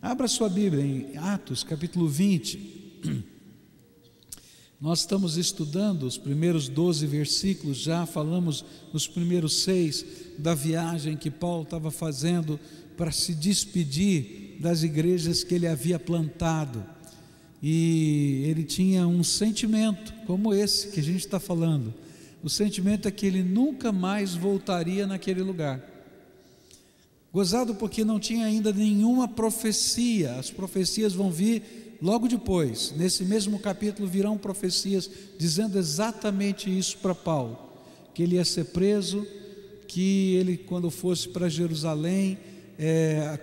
Abra sua Bíblia em Atos capítulo 20. Nós estamos estudando os primeiros 12 versículos, já falamos nos primeiros 6 da viagem que Paulo estava fazendo para se despedir das igrejas que ele havia plantado. E ele tinha um sentimento como esse que a gente está falando. O sentimento é que ele nunca mais voltaria naquele lugar. Gozado porque não tinha ainda nenhuma profecia. As profecias vão vir logo depois. Nesse mesmo capítulo virão profecias dizendo exatamente isso para Paulo, que ele ia ser preso, que ele, quando fosse para Jerusalém,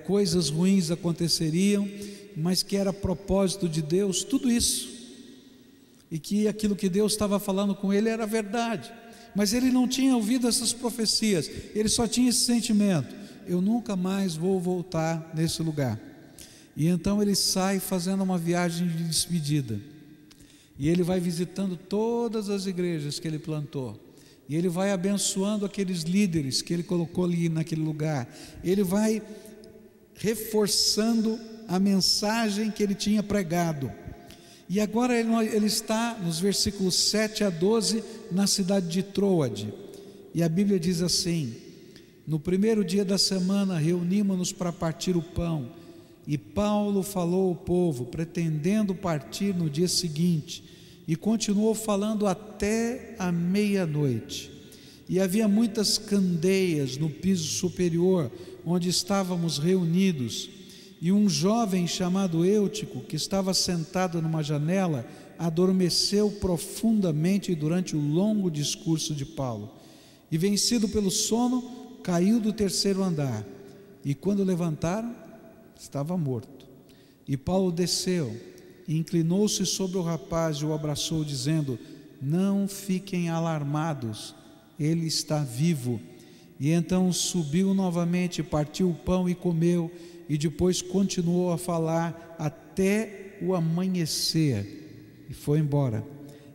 coisas ruins aconteceriam, mas que era propósito de Deus, tudo isso, e que aquilo que Deus estava falando com ele era verdade. Mas ele não tinha ouvido essas profecias, ele só tinha esse sentimento: eu nunca mais vou voltar nesse lugar. E então ele sai fazendo uma viagem de despedida, e ele vai visitando todas as igrejas que ele plantou, e ele vai abençoando aqueles líderes que ele colocou ali naquele lugar. Ele vai reforçando a mensagem que ele tinha pregado. E agora ele está nos versículos 7 a 12 na cidade de Troade, e a Bíblia diz assim: no primeiro dia da semana reunimos-nos para partir o pão, e Paulo falou ao povo, pretendendo partir no dia seguinte, e continuou falando até a meia-noite. E havia muitas candeias no piso superior, onde estávamos reunidos, e um jovem chamado Eutico, que estava sentado numa janela, adormeceu profundamente durante o longo discurso de Paulo, e vencido pelo sono, caiu do terceiro andar, e quando levantaram, estava morto. E Paulo desceu, e inclinou-se sobre o rapaz e o abraçou, dizendo: não fiquem alarmados, ele está vivo. E então subiu novamente, partiu o pão e comeu, e depois continuou a falar até o amanhecer, e foi embora.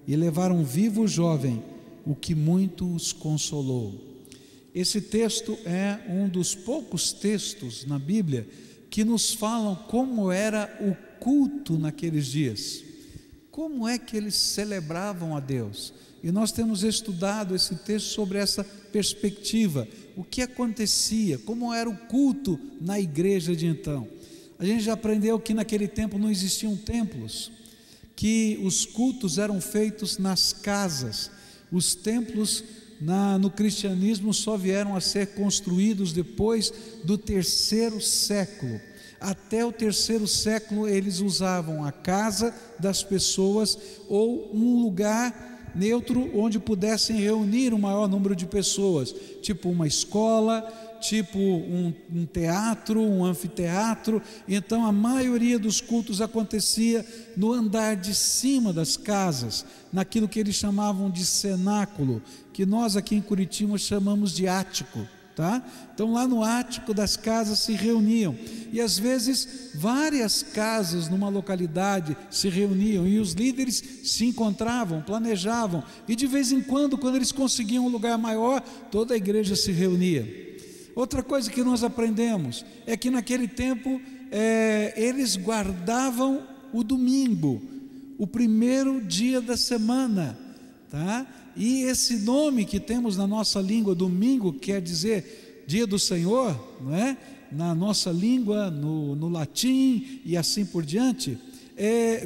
E levaram vivo o jovem, o que muito os consolou. Esse texto é um dos poucos textos na Bíblia que nos falam como era o culto naqueles dias, como é que eles celebravam a Deus. E nós temos estudado esse texto sobre essa perspectiva, o que acontecia, como era o culto na igreja de então. A gente já aprendeu que naquele tempo não existiam templos, que os cultos eram feitos nas casas. Os templos no cristianismo só vieram a ser construídos depois do terceiro século. Até o terceiro século eles usavam a casa das pessoas ou um lugar neutro onde pudessem reunir um maior número de pessoas, tipo uma escola, tipo um teatro, um anfiteatro. Então a maioria dos cultos acontecia no andar de cima das casas, naquilo que eles chamavam de cenáculo, que nós aqui em Curitiba chamamos de ático, tá? Então lá no ático das casas se reuniam, e às vezes várias casas numa localidade se reuniam, e os líderes se encontravam, planejavam, e de vez em quando eles conseguiam um lugar maior, toda a igreja se reunia. Outra coisa que nós aprendemos é que naquele tempo eles guardavam o domingo, o primeiro dia da semana, tá? E esse nome que temos na nossa língua, domingo, quer dizer dia do Senhor, não é? Na nossa língua, no latim e assim por diante,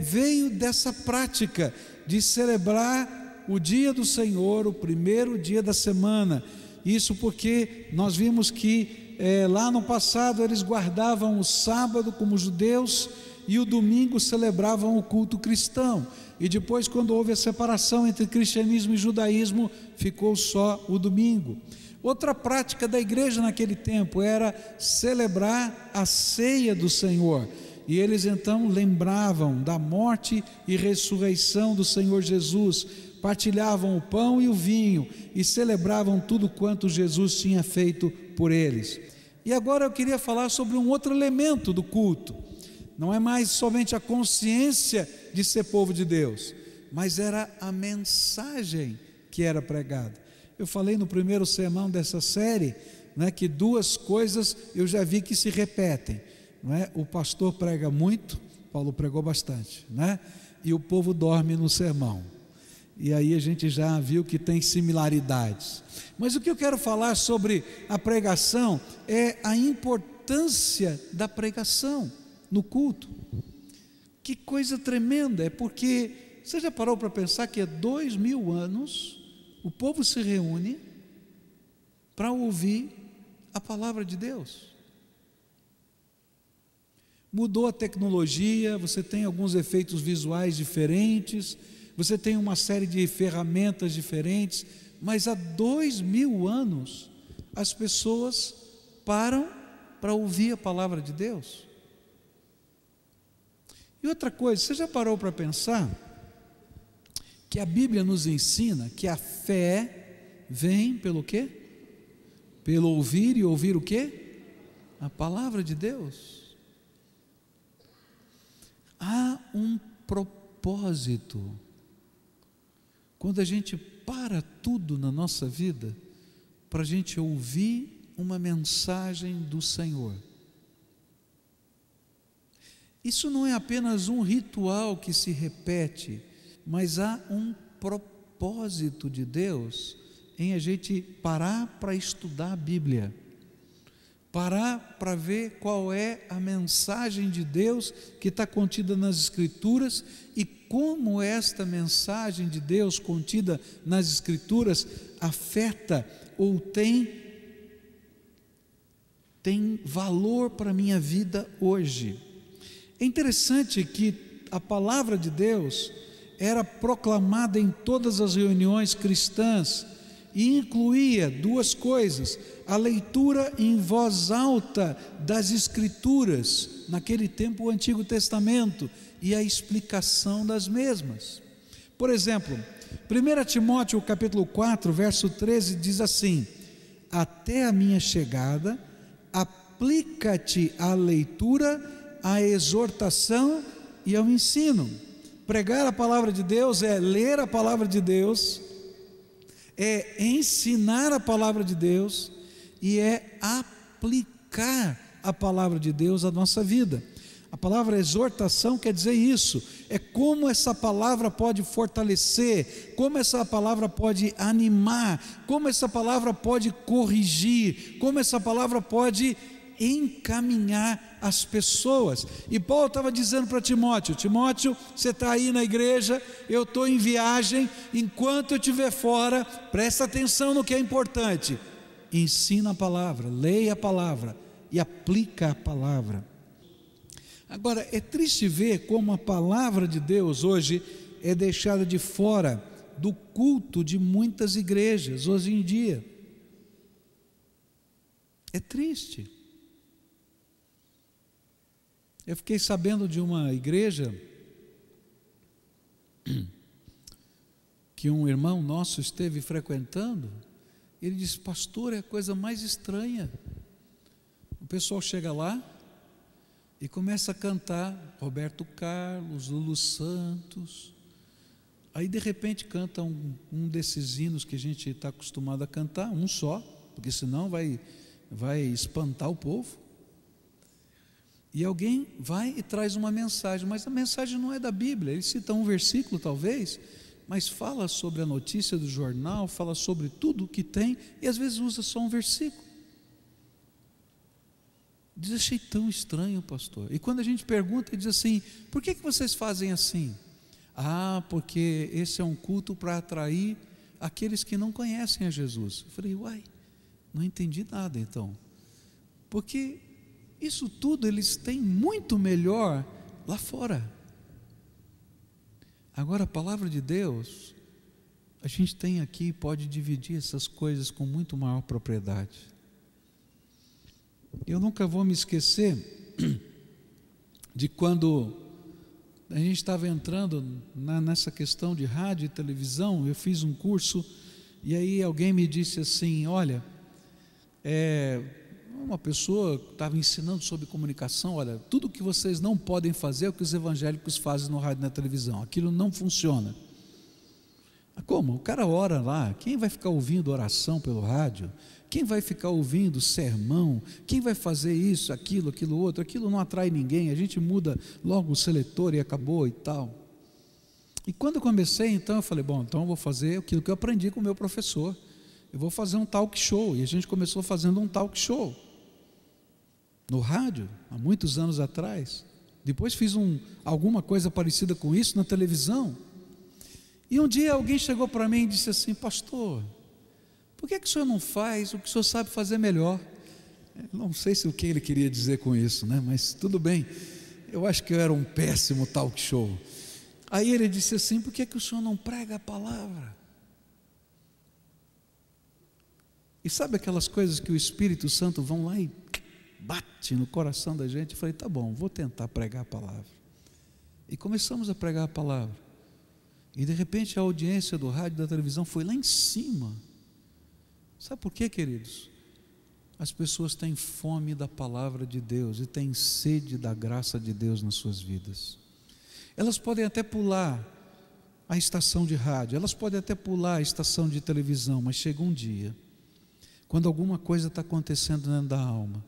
veio dessa prática de celebrar o dia do Senhor, o primeiro dia da semana. Isso porque nós vimos que lá no passado eles guardavam o sábado como judeus, e o domingo celebravam o culto cristão, e depois, quando houve a separação entre cristianismo e judaísmo, ficou só o domingo. Outra prática da igreja naquele tempo era celebrar a ceia do Senhor, e eles então lembravam da morte e ressurreição do Senhor Jesus, partilhavam o pão e o vinho e celebravam tudo quanto Jesus tinha feito por eles. E agora eu queria falar sobre um outro elemento do culto. Não é mais somente a consciência de ser povo de Deus, mas era a mensagem que era pregada. Eu falei no primeiro sermão dessa série, né, que duas coisas eu já vi que se repetem. não é? O pastor prega muito, Paulo pregou bastante, né? E o povo dorme no sermão. E aí a gente já viu que tem similaridades. Mas o que eu quero falar sobre a pregação é a importância da pregação no culto. Que coisa tremenda, é porque você já parou para pensar que há 2000 anos o povo se reúne para ouvir a palavra de Deus. Mudou a tecnologia, você tem alguns efeitos visuais diferentes, você tem uma série de ferramentas diferentes, mas há 2000 anos as pessoas param para ouvir a palavra de Deus. E outra coisa, você já parou para pensar que a Bíblia nos ensina que a fé vem pelo quê? Pelo ouvir, e ouvir o quê? A palavra de Deus. Há um propósito quando a gente para tudo na nossa vida para a gente ouvir uma mensagem do Senhor. Isso não é apenas um ritual que se repete, mas há um propósito de Deus em a gente parar para estudar a Bíblia, parar para ver qual é a mensagem de Deus que está contida nas Escrituras e como esta mensagem de Deus contida nas Escrituras afeta ou tem valor para a minha vida hoje. É interessante que a palavra de Deus era proclamada em todas as reuniões cristãs e incluía duas coisas: a leitura em voz alta das Escrituras, naquele tempo o Antigo Testamento, e a explicação das mesmas. Por exemplo, 1 Timóteo capítulo 4, verso 13 diz assim: até a minha chegada, aplica-te à leitura, à exortação e ao ensino. Pregar a palavra de Deus é ler a palavra de Deus, é ensinar a palavra de Deus e é aplicar a palavra de Deus à nossa vida. A palavra exortação quer dizer isso, é como essa palavra pode fortalecer, como essa palavra pode animar, como essa palavra pode corrigir, como essa palavra pode encaminhar as pessoas. E Paulo estava dizendo para Timóteo: Timóteo, você está aí na igreja, eu estou em viagem, enquanto eu estiver fora, presta atenção no que é importante, ensina a palavra, leia a palavra e aplica a palavra. Agora, é triste ver como a palavra de Deus hoje é deixada de fora do culto de muitas igrejas hoje em dia. É triste. Eu fiquei sabendo de uma igreja que um irmão nosso esteve frequentando. Ele disse: pastor, é a coisa mais estranha. O pessoal chega lá e começa a cantar Roberto Carlos, Lulu Santos. Aí de repente canta um desses hinos que a gente está acostumado a cantar, um só, porque senão vai espantar o povo. E alguém vai e traz uma mensagem, mas a mensagem não é da Bíblia. Ele cita um versículo talvez, mas fala sobre a notícia do jornal, fala sobre tudo o que tem, e às vezes usa só um versículo. Diz: achei tão estranho, pastor. E quando a gente pergunta, ele diz assim: por que vocês fazem assim? Ah, porque esse é um culto para atrair aqueles que não conhecem a Jesus. Eu falei: uai, não entendi nada então. Porque isso tudo eles têm muito melhor lá fora. Agora a palavra de Deus, a gente tem aqui e pode dividir essas coisas com muito maior propriedade. Eu nunca vou me esquecer de quando a gente estava entrando nessa questão de rádio e televisão. Eu fiz um curso e aí alguém me disse assim: olha, uma pessoa estava ensinando sobre comunicação, olha, tudo que vocês não podem fazer é o que os evangélicos fazem no rádio e na televisão, aquilo não funciona. Como? O cara ora lá, quem vai ficar ouvindo oração pelo rádio? Quem vai ficar ouvindo sermão? Quem vai fazer isso, aquilo outro? Aquilo não atrai ninguém, a gente muda logo o seletor e acabou e tal. E quando eu comecei, então, eu falei, bom, então eu vou fazer aquilo que eu aprendi com o meu professor. Eu vou fazer um talk show. E a gente começou fazendo um talk show no rádio, há muitos anos atrás. Depois fiz alguma coisa parecida com isso na televisão. E um dia alguém chegou para mim e disse assim, pastor, por que o senhor não faz o que o senhor sabe fazer melhor? Eu não sei se o que ele queria dizer com isso, né? Mas tudo bem, eu acho que eu era um péssimo talk show. Aí ele disse assim, por que o senhor não prega a palavra? E sabe aquelas coisas que o Espírito Santo vão lá e bate no coração da gente? Eu falei, tá bom, vou tentar pregar a palavra. E começamos a pregar a palavra. E de repente a audiência do rádio e da televisão foi lá em cima. Sabe por quê, queridos? As pessoas têm fome da palavra de Deus e têm sede da graça de Deus nas suas vidas. Elas podem até pular a estação de rádio, elas podem até pular a estação de televisão, mas chega um dia, quando alguma coisa está acontecendo dentro da alma,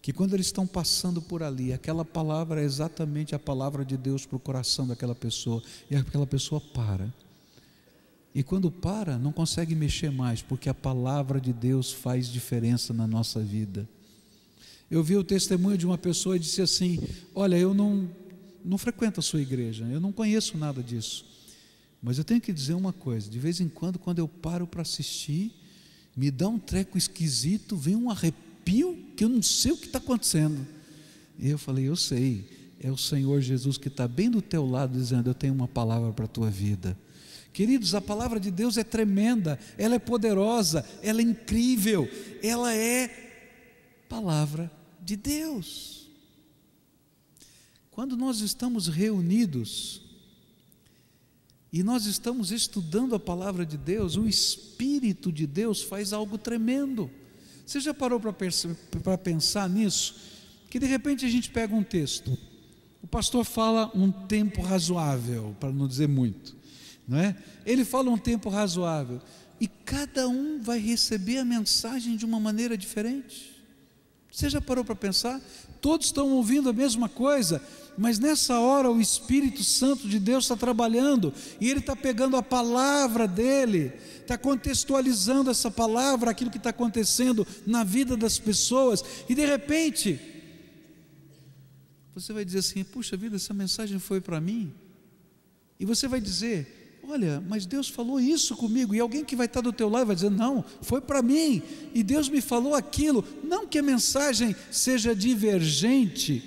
que quando eles estão passando por ali, aquela palavra é exatamente a palavra de Deus para o coração daquela pessoa, e aquela pessoa para, e quando para, não consegue mexer mais, porque a palavra de Deus faz diferença na nossa vida. Eu vi o testemunho de uma pessoa e disse assim, olha, eu não frequento a sua igreja, eu não conheço nada disso, mas eu tenho que dizer uma coisa, de vez em quando eu paro para assistir, me dá um treco esquisito, vem um arrepio, que eu não sei o que está acontecendo. E eu falei, eu sei, é o Senhor Jesus que está bem do teu lado, dizendo, eu tenho uma palavra para a tua vida. Queridos, a palavra de Deus é tremenda, ela é poderosa, ela é incrível, ela é palavra de Deus. Quando nós estamos reunidos e nós estamos estudando a palavra de Deus, o Espírito de Deus faz algo tremendo. Você já parou para pensar nisso? Que de repente a gente pega um texto, o pastor fala um tempo razoável, para não dizer muito, não é? Ele fala um tempo razoável, e cada um vai receber a mensagem de uma maneira diferente. Você já parou para pensar? Todos estão ouvindo a mesma coisa, mas nessa hora o Espírito Santo de Deus está trabalhando, e Ele está pegando a palavra dEle, está contextualizando essa palavra, aquilo que está acontecendo na vida das pessoas, e de repente, você vai dizer assim, puxa vida, essa mensagem foi para mim, e você vai dizer, olha, mas Deus falou isso comigo, e alguém que vai estar do teu lado vai dizer, não, foi para mim, e Deus me falou aquilo. Não que a mensagem seja divergente,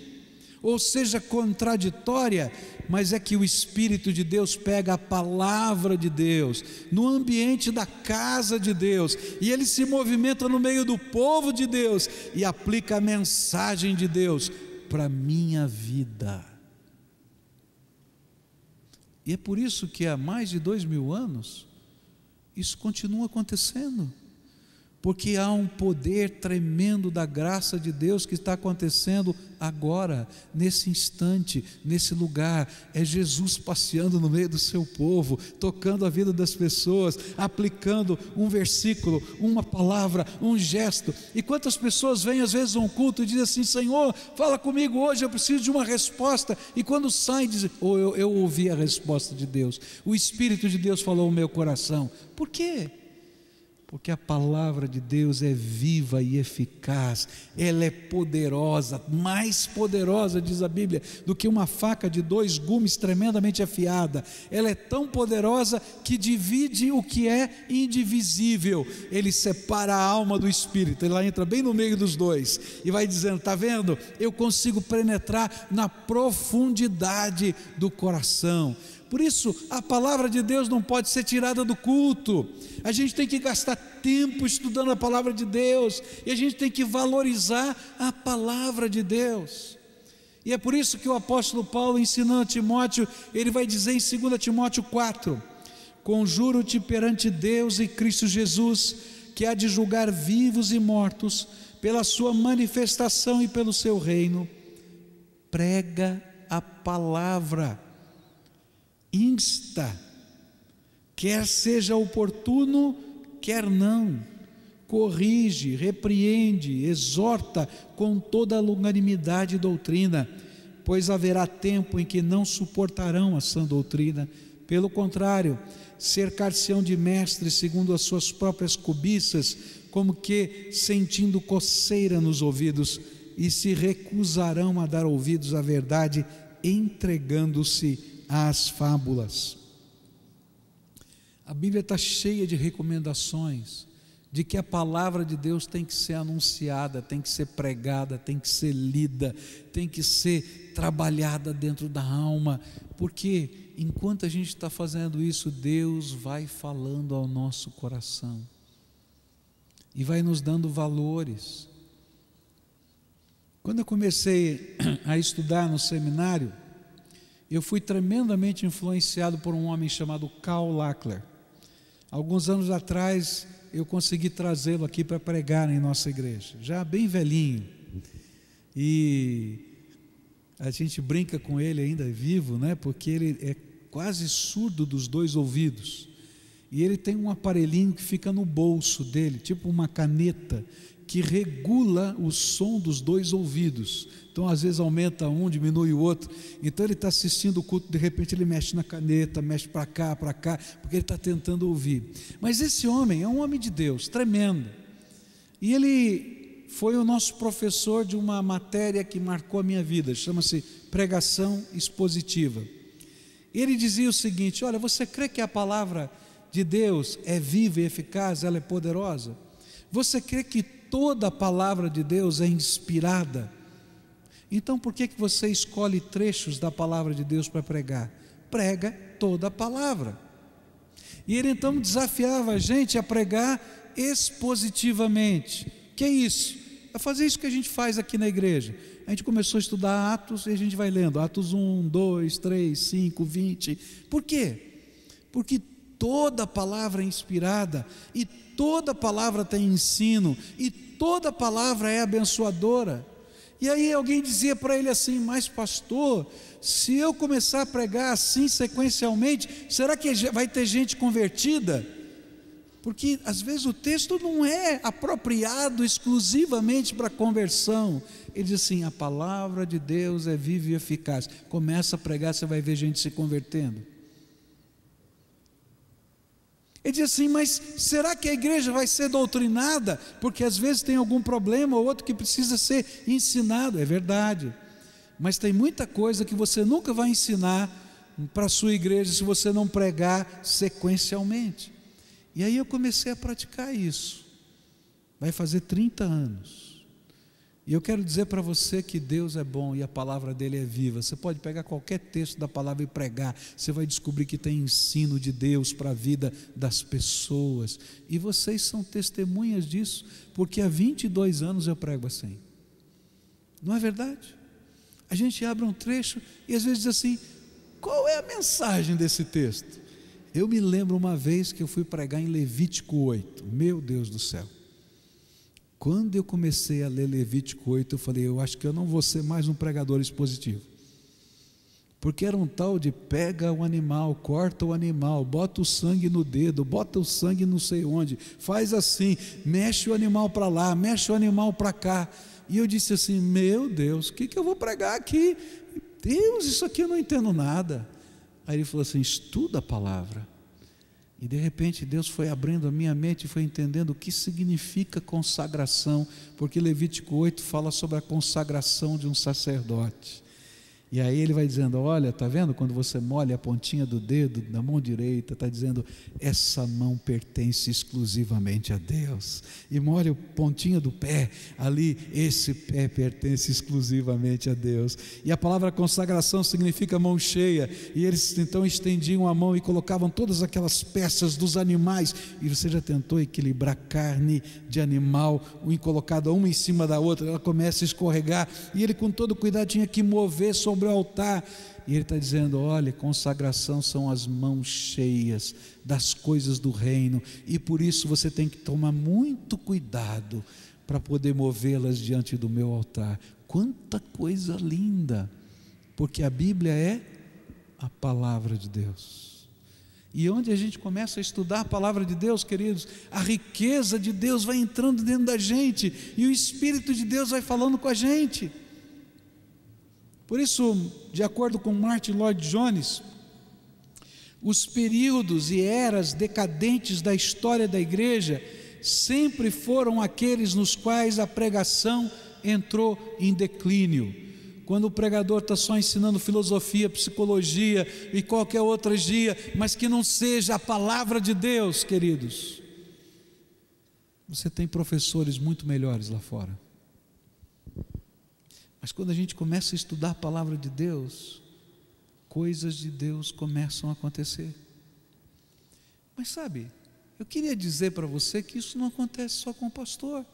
ou seja contraditória, mas é que o Espírito de Deus pega a palavra de Deus, no ambiente da casa de Deus, e ele se movimenta no meio do povo de Deus, e aplica a mensagem de Deus para a minha vida. E é por isso que há mais de 2000 anos, isso continua acontecendo, porque há um poder tremendo da graça de Deus que está acontecendo agora, nesse instante, nesse lugar. É Jesus passeando no meio do seu povo, tocando a vida das pessoas, aplicando um versículo, uma palavra, um gesto. E quantas pessoas vêm às vezes a um culto e dizem assim, Senhor, fala comigo hoje, eu preciso de uma resposta, e quando saem dizem, eu ouvi a resposta de Deus, o Espírito de Deus falou no meu coração. Por quê? Porque a palavra de Deus é viva e eficaz, ela é poderosa, mais poderosa, diz a Bíblia, do que uma faca de 2 gumes tremendamente afiada. Ela é tão poderosa que divide o que é indivisível. Ele separa a alma do espírito, ela entra bem no meio dos dois e vai dizendo, está vendo? Eu consigo penetrar na profundidade do coração. Por isso, a palavra de Deus não pode ser tirada do culto. A gente tem que gastar tempo estudando a palavra de Deus, e a gente tem que valorizar a palavra de Deus. E é por isso que o apóstolo Paulo, ensinando a Timóteo, ele vai dizer em 2 Timóteo 4, conjuro-te perante Deus e Cristo Jesus, que há de julgar vivos e mortos, pela sua manifestação e pelo seu reino, prega a palavra, insta, quer seja oportuno, quer não, corrige, repreende, exorta com toda a longanimidade e doutrina, pois haverá tempo em que não suportarão a sã doutrina, pelo contrário, cercar-se-ão de mestres segundo as suas próprias cobiças, como que sentindo coceira nos ouvidos, e se recusarão a dar ouvidos à verdade, entregando-se às fábulas. A Bíblia está cheia de recomendações, de que a palavra de Deus tem que ser anunciada, tem que ser pregada, tem que ser lida, tem que ser trabalhada dentro da alma, porque enquanto a gente está fazendo isso, Deus vai falando ao nosso coração, e vai nos dando valores. Quando eu comecei a estudar no seminário, eu fui tremendamente influenciado por um homem chamado Karl Lackler. Alguns anos atrás, eu consegui trazê-lo aqui para pregar em nossa igreja, já bem velhinho, e a gente brinca com ele ainda vivo, né? Porque ele é quase surdo dos dois ouvidos, e ele tem um aparelhinho que fica no bolso dele, tipo uma caneta, que regula o som dos dois ouvidos. Então às vezes aumenta um, diminui o outro. Então ele está assistindo o culto, de repente ele mexe na caneta, mexe para cá, porque ele está tentando ouvir. Mas esse homem é um homem de Deus, tremendo, e ele foi o nosso professor de uma matéria que marcou a minha vida, chama-se pregação expositiva. Ele dizia o seguinte: olha, você crê que a palavra de Deus é viva e eficaz, ela é poderosa? Você crê que toda a palavra de Deus é inspirada? Então por que você escolhe trechos da palavra de Deus para pregar? Prega toda a palavra. E ele então desafiava a gente a pregar expositivamente. Que é isso? É fazer isso que a gente faz aqui na igreja. A gente começou a estudar Atos e a gente vai lendo Atos 1, 2, 3, 5, 20. Por quê? Porque toda palavra é inspirada, e toda palavra tem ensino, e toda palavra é abençoadora. E aí alguém dizia para ele assim: mas pastor, se eu começar a pregar assim sequencialmente, será que vai ter gente convertida? Porque às vezes o texto não é apropriado exclusivamente para conversão. Ele diz assim: a palavra de Deus é viva e eficaz. Começa a pregar, você vai ver gente se convertendo. Ele diz assim: mas será que a igreja vai ser doutrinada? Porque às vezes tem algum problema ou outro que precisa ser ensinado. É verdade, mas tem muita coisa que você nunca vai ensinar para a sua igreja se você não pregar sequencialmente. E aí eu comecei a praticar isso, vai fazer 30 anos, e eu quero dizer para você que Deus é bom e a palavra dele é viva. Você pode pegar qualquer texto da palavra e pregar, você vai descobrir que tem ensino de Deus para a vida das pessoas, e vocês são testemunhas disso, porque há 22 anos eu prego assim, não é verdade? A gente abre um trecho e às vezes diz assim: qual é a mensagem desse texto? Eu me lembro uma vez que eu fui pregar em Levítico 8, meu Deus do céu, quando eu comecei a ler Levítico 8, eu falei: eu acho que eu não vou ser mais um pregador expositivo, porque era um tal de pega o animal, corta o animal, bota o sangue no dedo, bota o sangue não sei onde, faz assim, mexe o animal para lá, mexe o animal para cá, e eu disse assim: meu Deus, o que eu vou pregar aqui? Deus, isso aqui eu não entendo nada. Aí ele falou assim: estuda a palavra. E de repente Deus foi abrindo a minha mente e foi entendendo o que significa consagração, porque Levítico 8 fala sobre a consagração de um sacerdote. E aí ele vai dizendo: olha, está vendo quando você molha a pontinha do dedo da mão direita, está dizendo: essa mão pertence exclusivamente a Deus. E molha a pontinha do pé, ali, esse pé pertence exclusivamente a Deus. E a palavra consagração significa mão cheia, e eles então estendiam a mão e colocavam todas aquelas peças dos animais. E você já tentou equilibrar carne de animal, colocada uma em cima da outra, ela começa a escorregar, e ele com todo cuidado tinha que mover sobre o altar. E ele está dizendo: olha, consagração são as mãos cheias das coisas do reino, e por isso você tem que tomar muito cuidado para poder movê-las diante do meu altar. Quanta coisa linda, porque a Bíblia é a palavra de Deus. E onde a gente começa a estudar a palavra de Deus, queridos, a riqueza de Deus vai entrando dentro da gente, e o Espírito de Deus vai falando com a gente. Por isso, de acordo com Martin Lloyd Jones, os períodos e eras decadentes da história da igreja sempre foram aqueles nos quais a pregação entrou em declínio. Quando o pregador está só ensinando filosofia, psicologia e qualquer outra dia, mas que não seja a palavra de Deus, queridos. Você tem professores muito melhores lá fora. Mas quando a gente começa a estudar a palavra de Deus, coisas de Deus começam a acontecer. Mas sabe, eu queria dizer para você que isso não acontece só com o pastor.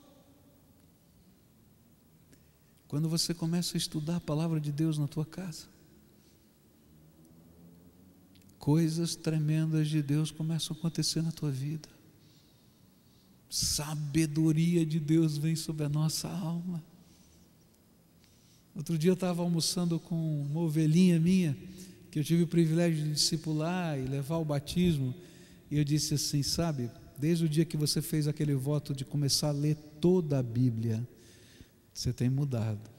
Quando você começa a estudar a palavra de Deus na tua casa, coisas tremendas de Deus começam a acontecer na tua vida. Sabedoria de Deus vem sobre a nossa alma. Outro dia eu estava almoçando com uma ovelhinha minha, que eu tive o privilégio de discipular e levar ao batismo, e eu disse assim, sabe, desde o dia que você fez aquele voto de começar a ler toda a Bíblia, você tem mudado,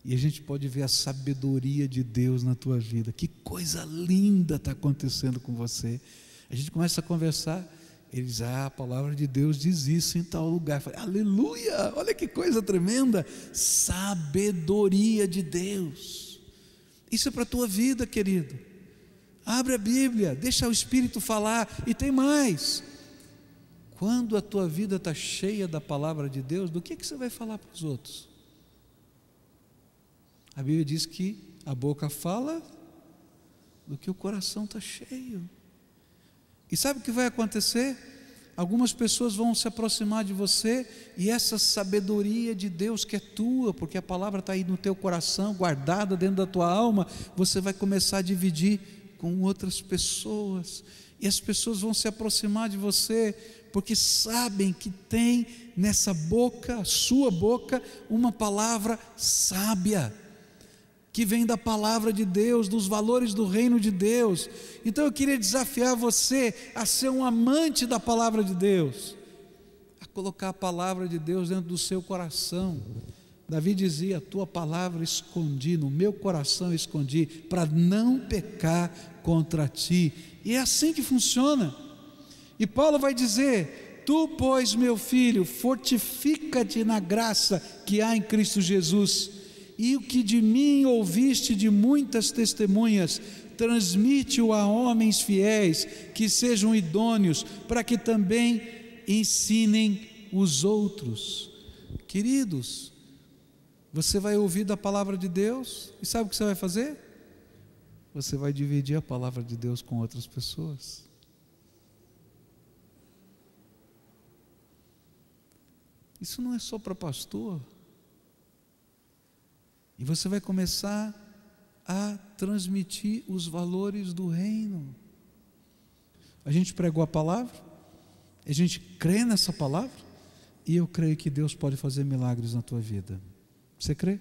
e a gente pode ver a sabedoria de Deus na tua vida. Que coisa linda está acontecendo com você. A gente começa a conversar, ele diz, a palavra de Deus diz isso em tal lugar. Eu falei, aleluia, olha que coisa tremenda, sabedoria de Deus. Isso é para a tua vida, querido. Abre a Bíblia, deixa o Espírito falar. E tem mais, quando a tua vida está cheia da palavra de Deus, do que você vai falar para os outros? A Bíblia diz que a boca fala do que o coração está cheio. E sabe o que vai acontecer? Algumas pessoas vão se aproximar de você, e essa sabedoria de Deus que é tua, porque a palavra está aí no teu coração, guardada dentro da tua alma, você vai começar a dividir com outras pessoas, e as pessoas vão se aproximar de você, porque sabem que tem nessa boca, sua boca, uma palavra sábia, que vem da palavra de Deus, dos valores do reino de Deus. Então eu queria desafiar você a ser um amante da palavra de Deus, a colocar a palavra de Deus dentro do seu coração. Davi dizia, a tua palavra escondi, no meu coração escondi, para não pecar contra ti. E é assim que funciona. E Paulo vai dizer, tu, pois, meu filho, fortifica-te na graça que há em Cristo Jesus, e o que de mim ouviste de muitas testemunhas, transmite-o a homens fiéis, que sejam idôneos, para que também ensinem os outros. Queridos, você vai ouvir da palavra de Deus, e sabe o que você vai fazer? Você vai dividir a palavra de Deus com outras pessoas. Isso não é só para pastor. E você vai começar a transmitir os valores do reino. A gente pregou a palavra, a gente crê nessa palavra, e eu creio que Deus pode fazer milagres na tua vida. Você crê?